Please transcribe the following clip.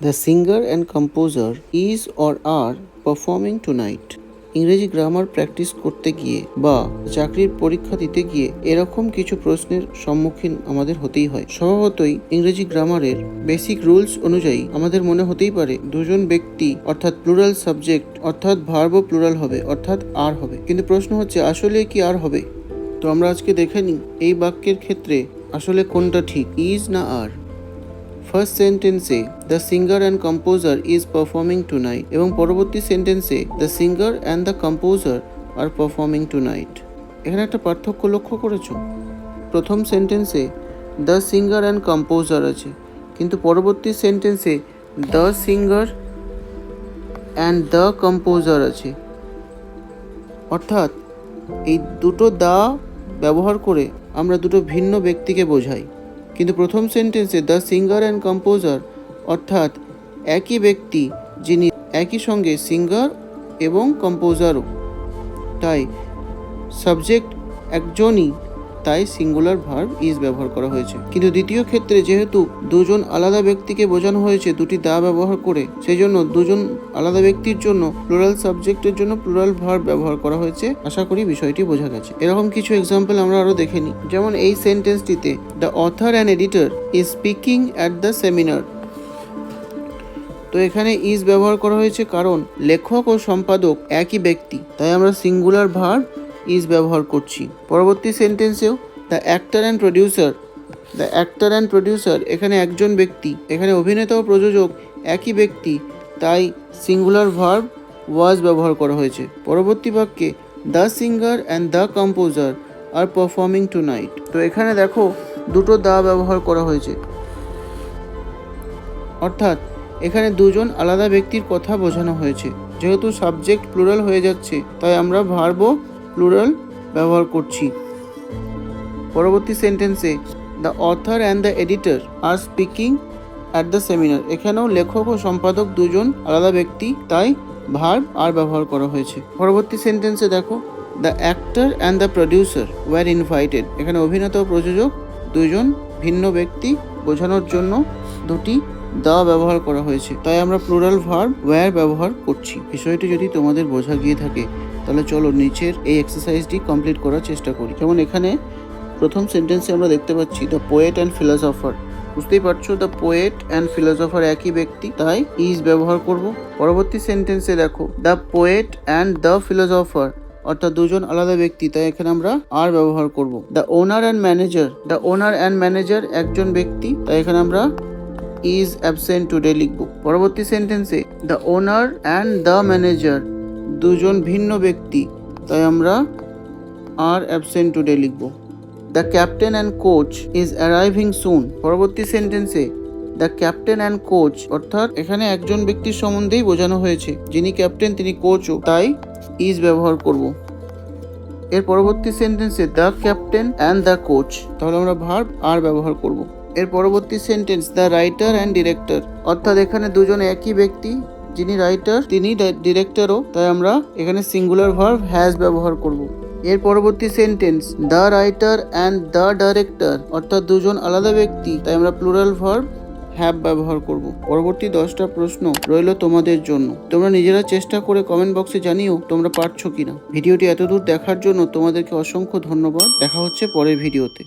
The singer and composer is or are performing tonight. ইংরেজি grammar practice করতে গিয়ে বা চাকরির পরীক্ষা দিতে গিয়ে এরকম কিছু প্রশ্নের সম্মুখীন আমাদের হতেই হয়। স্বভাবতই ইংরেজি গ্রামারের বেসিক রুলস অনুযায়ী আমাদের মনে হতেই পারে দুজন ব্যক্তি অর্থাৎ প্লুরাল সাবজেক্ট অর্থাৎ ভার্বও প্লুরাল হবে অর্থাৎ আর হবে, কিন্তু প্রশ্ন হচ্ছে আসলে কি আর হবে? তো আমরা আজকে দেখে নিই এই বাক্যের ক্ষেত্রে আসলে কোনটা ঠিক, ইজ না আর। ফার্স্ট সেন্টেন্সে the singer and composer is performing tonight এবং পরবর্তী সেন্টেন্সে the singer and the composer are performing tonight. এখানে একটা পার্থক্য লক্ষ্য করেছো? প্রথম সেন্টেন্সে দ্য সিঙ্গার অ্যান্ড কম্পোজার আছে, কিন্তু পরবর্তী সেন্টেন্সে the singer and the composer আছে। অর্থাৎ এই দুটো দা ব্যবহার করে আমরা দুটো ভিন্ন ব্যক্তিকে বোঝাই, কিন্তু প্রথম সেন্টেন্সে দ্য সিঙ্গার অ্যান্ড কম্পোজার অর্থাৎ একই ব্যক্তি যিনি একই সঙ্গে সিঙ্গার এবং কম্পোজারও, তাই সাবজেক্ট একজনই, তাই সিঙ্গুলার ভার্ব ইজ ব্যবহার করা হয়েছে। কিন্তু দ্বিতীয় ক্ষেত্রে যেহেতু দুজন আলাদা ব্যক্তিকে বোঝানো হয়েছে দুটি দা ব্যবহার করে, সেই জন্য দুজন আলাদা ব্যক্তির জন্য প্লুরাল সাবজেক্টের জন্য প্লুরাল ভার্ব ব্যবহার করা হয়েছে। আশা করি বিষয়টি বোঝা গেছে। এরকম কিছু এক্সাম্পল আমরা আরো দেখে নিই। যেমন এই সেন্টেন্সটিতে the author and editor is speaking at the seminar. তো এখানে ইজ ব্যবহার করা হয়েছে কারণ লেখক ও সম্পাদক একই ব্যক্তি, তাই আমরা সিঙ্গুলার ভার্ব ইজ ব্যবহার করছি। পরবর্তী সেন্টেন্সেও দ্য অ্যাক্টর অ্যান্ড প্রডিউসার এখানে একজন ব্যক্তি, এখানে অভিনেতা ও প্রযোজক একই ব্যক্তি, তাই সিঙ্গুলার ভার্ব ওয়াজ ব্যবহার করা হয়েছে। পরবর্তী বাক্যে the singer and the composer are performing tonight. তো এখানে দেখো দুটো দা ব্যবহার করা হয়েছে, অর্থাৎ এখানে দুজন আলাদা ব্যক্তির কথা বোঝানো হয়েছে। যেহেতু সাবজেক্ট প্লুরাল হয়ে যাচ্ছে, তাই আমরা ভার্বও প্লুরাল ব্যবহার করছি। পরবর্তী সেন্টেন্সে the author and the editor are speaking at the seminar, এখানেও লেখক ও সম্পাদক দুজন আলাদা ব্যক্তি, তাই ভার্ব আর ব্যবহার করা হয়েছে। পরবর্তী সেন্টেন্সে দেখো the actor and the producer were invited, এখানে অভিনেতা ও প্রযোজক দুজন ভিন্ন ব্যক্তি বোঝানোর জন্য দুটি দা ব্যবহার করা হয়েছে, তাই আমরা প্লুরাল ভার্ব ওয়্যার ব্যবহার করছি। বিষয়টি যদি তোমাদের বোঝা গিয়ে থাকে তাহলে চলো নিচের এই এক্সারসাইজটি কমপ্লিট করার চেষ্টা করি। যেমন এখানে প্রথম সেন্টেন্সে আমরা দেখতে পাচ্ছি দ্য পোয়েট অ্যান্ড ফিলসফার। বুঝতেই পারছো দ্য পোয়েট অ্যান্ড ফিলসফার একই ব্যক্তি, তাই ইজ ব্যবহার করব। পরবর্তী সেন্টেন্সে দেখো the poet and the philosopher অর্থাৎ দুজন আলাদা ব্যক্তি, তাই এখানে আমরা আর ব্যবহার করব। দ্য ওনার অ্যান্ড ম্যানেজার একজন ব্যক্তি, তাই এখানে আমরা ইজ অ্যাবসেন্ট টুডে লিখব। পরবর্তী সেন্টেন্সে the owner and the manager দুজন ভিন্ন ব্যক্তি, তাই আমরা আর অ্যাবসেন্ট টুডে লিখব। The captain and coach is arriving soon. পরবর্তী সেন্টেন্সে দ্য ক্যাপ্টেন অ্যান্ড কোচ অর্থাৎ এখানে একজন ব্যক্তির সম্বন্ধেই বোঝানো হয়েছে, যিনি ক্যাপ্টেন তিনি কোচও, তাই ইজ ব্যবহার করব। এর পরবর্তী সেন্টেন্সে the captain and the coach, তাহলে আমরা ভার্ব আর ব্যবহার করব। এর পরবর্তী sentence the writer and director, অর্থাৎ এখানে দুজন একই ব্যক্তি, যিনি রাইটার তিনি ডিরেক্টরও, তাই আমরা এখানে সিঙ্গুলার ভার্ব হ্যাজ ব্যবহার করব। এর পরবর্তী sentence the writer and the director অর্থাৎ দুজন আলাদা ব্যক্তি, তাই আমরা প্লুরাল ভার্ব হ্যাভ ব্যবহার করব। পরবর্তী 10টা প্রশ্ন রইল তোমাদের জন্য। তোমরা নিজেরা চেষ্টা করে কমেন্ট বক্সে জানিও তোমরা পারছো কিনা। ভিডিওটি এতদূর দেখার জন্য তোমাদেরকে অসংখ্য ধন্যবাদ। দেখা হচ্ছে পরের ভিডিওতে।